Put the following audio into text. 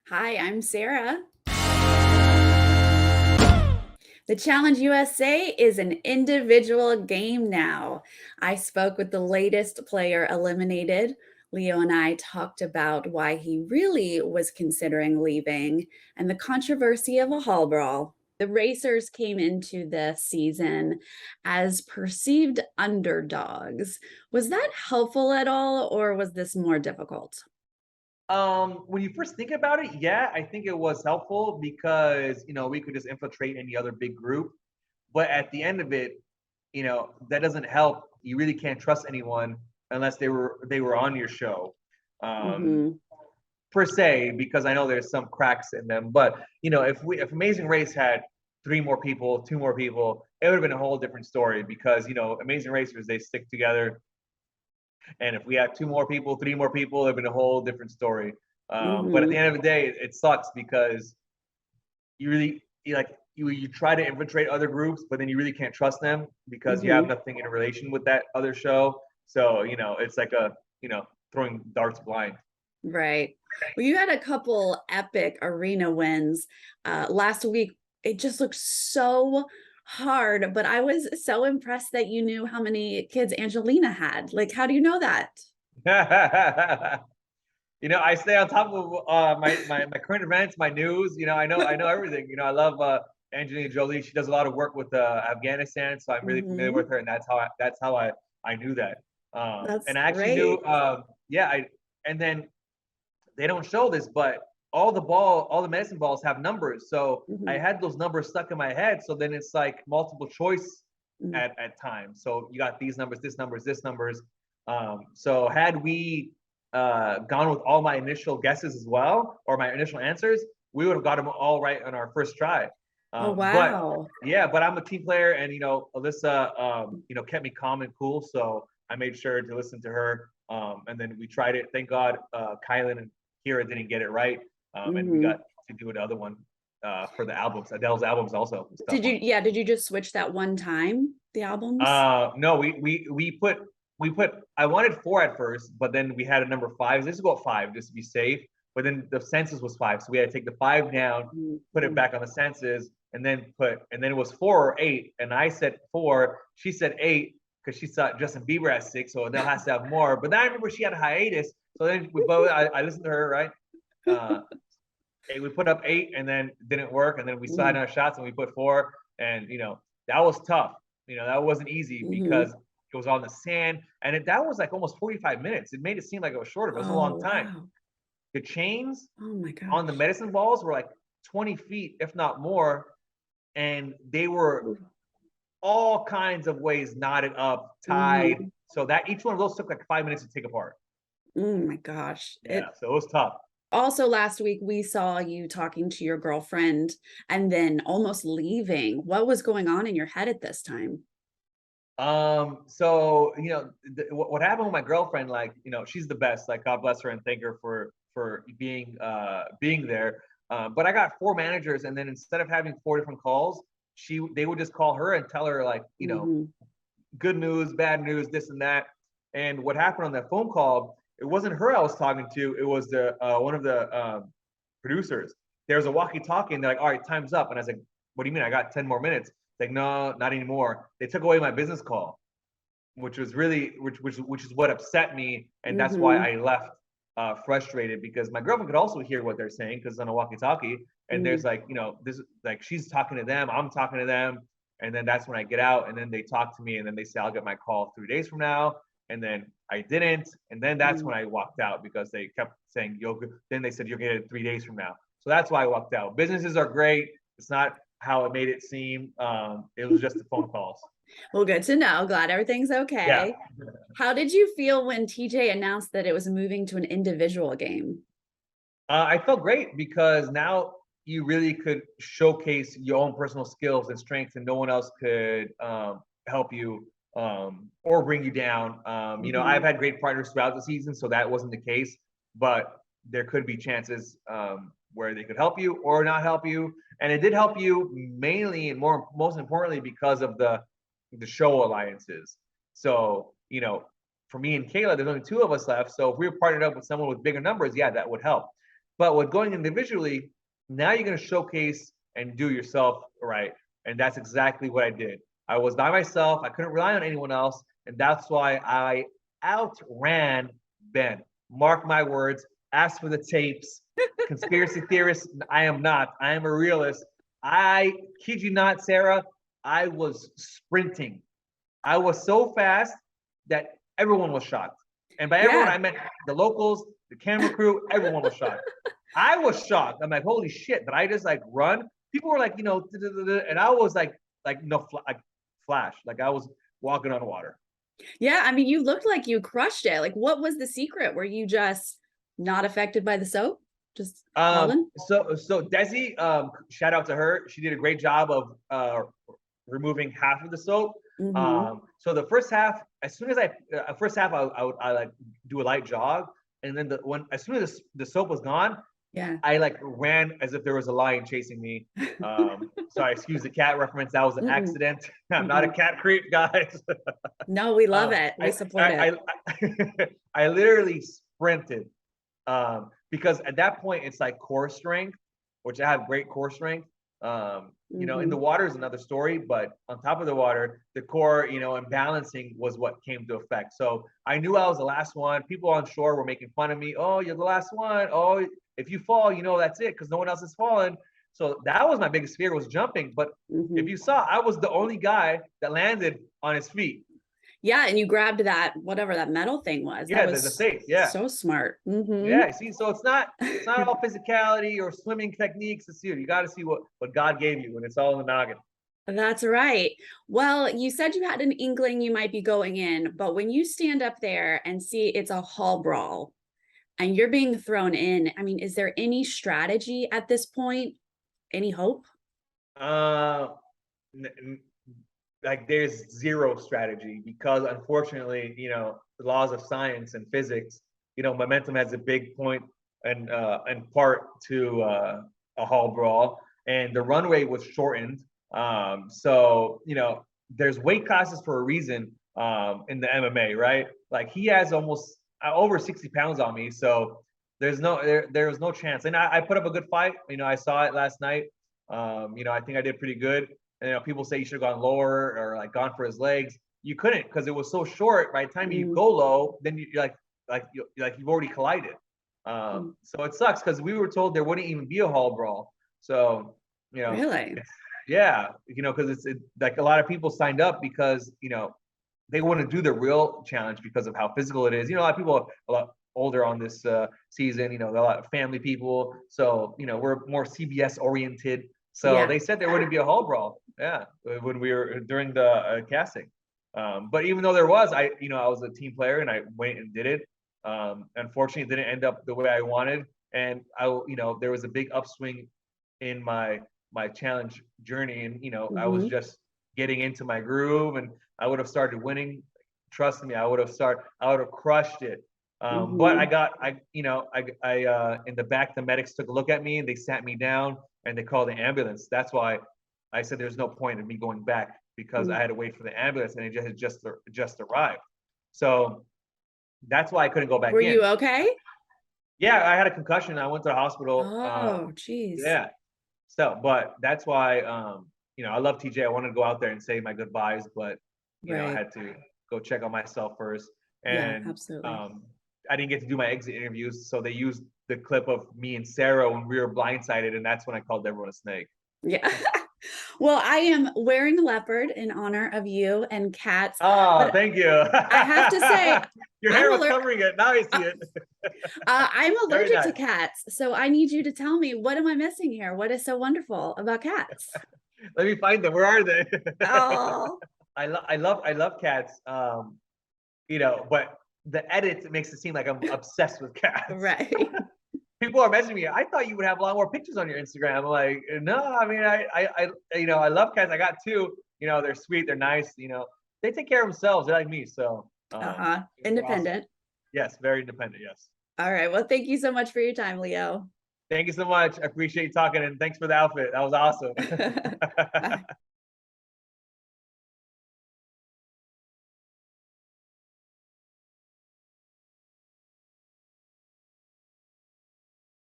Hi, I'm Sarah. The Challenge USA is an individual game now. I spoke with the latest player eliminated. Leo and I talked about why he really was considering leaving and the controversy of a Hall Brawl. The racers came into the season as perceived underdogs. Was that helpful at all, or was this more difficult? When you first think about it, yeah, I think it was helpful because we could just infiltrate any other big group. But at the end of it, that doesn't help. You really can't trust anyone unless they were on your show, um, Mhm. per se, because I know there's some cracks in them. But if Amazing Race had three more people, two more people, it would have been a whole different story because Amazing Racers, they stick together. And if we had two more people, three more people, it'd been a whole different story. But at the Mhm. end of the day, it sucks because you try to infiltrate other groups, but then you really can't trust them because you have Mhm. nothing in relation with that other show. So it's like throwing darts blind. Right. Well, you had a couple epic arena wins last week. It just looked so hard, but I was so impressed that you knew how many kids Angelina had. Like, how do you know that? I stay on top of my current events, my news. I know everything. I love Angelina Jolie. She does a lot of work with Afghanistan, so I'm really familiar with Hmm. her, and that's how I knew that. That's And I actually knew, great. yeah. And then they don't show this, but all the medicine balls have numbers. So I Hmm. had those numbers stuck in my head. So then it's like multiple choice at times. So you got these numbers, this numbers, this numbers. So had we gone with all my initial guesses as well, or my initial answers, we would have got them all right on our first try. Oh, But wow. yeah, but I'm a team player, and Alyssa, kept me calm and cool, so I made sure to listen to her. And then we tried it. Thank God, Kylan and Kira didn't get it right, and we Hmm. got to do the other one for the albums. Adele's albums also was a tough Did you, one. yeah, did you just switch that one time, the albums? No, we put. I wanted four at first, but then we had a number five. Let's go at five just to be safe. But then the census was five, so we had to take the five down, put it Mhm. back on the census, and then it was four or eight. And I said four. She said eight because she saw Justin Bieber at six, so Adele has to have more. But then I remember she had a hiatus, so then we both. I listened to her, right. Uh, we put up eight, and then it didn't work, and then we still had Mhm. another shots, and we put four, and that was tough. That wasn't easy because Mhm. it was on the sand, and that was like almost 45 minutes. It made it seem like it was shorter, but it was a long Oh, time. wow. The chains Oh my on the gosh. medicine balls were like 20 feet, if not more, and they were all kinds of ways knotted up, tied. Mhm. So that each one of those took like 5 minutes to take apart. Oh my gosh. Yeah, so it was tough. Also, last week we saw you talking to your girlfriend and then almost leaving. What was going on in your head at this time? So what happened with my girlfriend, like, she's the best. Like, God bless her and thank her for being there. But I got four managers, and then instead of having four different calls, they would just call her and tell her, like, Mhm. good news, bad news, this and that. And what happened on that phone call, it wasn't her I was talking to, it was the one of the producers. There's a walkie-talkie, and they're like, all right, time's up. And I was like, what do you mean? I got 10 more minutes. Like, no, not anymore. They took away my business call, which was really which is what upset me, and that's why Mhm. I left frustrated, because my girlfriend could also hear what they're saying because on a walkie-talkie, and there's Mhm. like, this, like, she's talking to them, I'm talking to them, and then that's when I get out, and then they talk to me, and then they say I'll get my call 3 days from now, and then I didn't, and then that's Mhm. when I walked out because they kept saying you'll. Then they said you'll get it 3 days from now, so that's why I walked out. Businesses are great. It's not how it made it seem. It was just the phone calls. Well, good to know. Glad everything's Yeah. okay. How did you feel when TJ announced that it was moving to an individual game? I felt great because now you really could showcase your own personal skills and strengths, and no one else could help you or bring you down. I've Mhm. had great partners throughout the season, so that wasn't the case. But there could be chances where they could help you or not help you, and it did help you mainly and most importantly because of the show alliances. So for me and Kayla, there's only two of us left. So if we were partnered up with someone with bigger numbers, yeah, that would help. But with going individually, now you're going to showcase and do yourself right. And that's exactly what I did. I was by myself. I couldn't rely on anyone else. And that's why I outran Ben. Mark my words. Ask for the tapes. Conspiracy theorist, I am not. I am a realist. I kid you not, Sarah. I was sprinting. I was so fast that everyone was shocked. And by everyone, Yeah. I meant the locals, the camera crew, everyone was shocked. I was shocked. I'm like, holy shit! Did I just like run? People were like, you know, and I was like no, like flash, like I was walking on water. Yeah, I mean, you looked like you crushed it. Like, what was the secret? Were you just not affected by the soap? Just hauling? So Desi, shout out to her. She did a great job of removing half of the soap. Mhm. So the first half, as soon as first half, I like do a light jog, and then as soon as the soap was gone, Yeah. I like ran as if there was a lion chasing me. Sorry, excuse the cat reference. That was an Mm-mm. accident. I'm not a Mm-mm. cat creep, guys. No, we love um, it. We I, support it. I literally sprinted because at that point it's like core strength, which I have great core strength. You know, in the Mhm. water is another story, but on top of the water, the core, you know, and balancing was what came to effect. So I knew I was the last one. People on shore were making fun of me. Oh, you're the last one. Oh, if you fall, you know that's it because no one else has fallen. So that was my biggest fear was jumping. But if Mhm. you saw, I was the only guy that landed on his feet. Yeah, and you grabbed that whatever that metal thing was. That Yeah, the was safe. Yeah. so smart. Mhm. Yeah, see, so it's not all physicality or swimming techniques. It's you. You got to see what God gave you, and it's all in the noggin. That's right. Well, you said you had an inkling you might be going in, but when you stand up there and see it's a hall brawl and you're being thrown in, I mean, is there any strategy at this point? Any hope? Uh, like there's zero strategy because unfortunately, you know, the laws of science and physics, you know, momentum has a big point and part to a hall brawl, and the runway was shortened. So you know, there's weight classes for a reason in the MMA, right? Like he has almost over 60 pounds on me, so there was no chance. And I put up a good fight. You know, I saw it last night. You know, I think I did pretty good. And, you know, people say you should have gone lower or like gone for his legs. You couldn't because it was so short. By the time you Mm, go low, then you're like you've already collided. mm. So it sucks because we were told there wouldn't even be a hall brawl. So you know, Really? yeah, you know, because like a lot of people signed up because you know they want to do the real challenge because of how physical it is. You know, a lot of people a lot older on this season. You know, a lot of family people. So you know, we're more CBS oriented. So Yeah. they said there wouldn't be a hall brawl. Yeah, when we were during the casting. But even though there was, I was a team player and I went and did it. Unfortunately, it didn't end up the way I wanted, and there was a big upswing in my challenge journey, and I was Mhm. just getting into my groove, and I would have started winning. Trust me, I would have crushed it. But Mhm. in the back, the medics took a look at me and they sat me down and they called the ambulance. That's why I said there's no point in me going back because I Mm. had to wait for the ambulance and it just arrived. So that's why I couldn't go back Were you in. okay? Yeah, I had a concussion. I went to the hospital. Oh, geez. Yeah. So, but that's why I love TJ. I wanted to go out there and say my goodbyes, but I Right. had to go check on myself first. Yeah, And absolutely. I didn't get to do my exit interviews, so they used the clip of me and Sarah when we were blindsided, and that's when I called everyone a snake. Yeah. Well, I am wearing a leopard in honor of you and cats, Oh, but thank you. I have to say, Your I'm hair was aller covering it. Now I uh, see it. I'm Very allergic to nice. cats, so I need you to tell me, what am I missing here? What is so wonderful about cats? Let me find them. Where are they? Oh, I love cats. But the edit makes it seem like I'm obsessed with cats. right. People are messaging me. I thought you would have a lot more pictures on your Instagram. I'm like, no. I mean, I love cats. I got two. They're sweet. They're nice. They take care of themselves. They're like me. So, Uh-huh. they're awesome. Independent. Yes, very independent. Yes. All right. Well, thank you so much for your time, Leo. Thank you so much. I appreciate you talking and thanks for the outfit. That was awesome. Bye.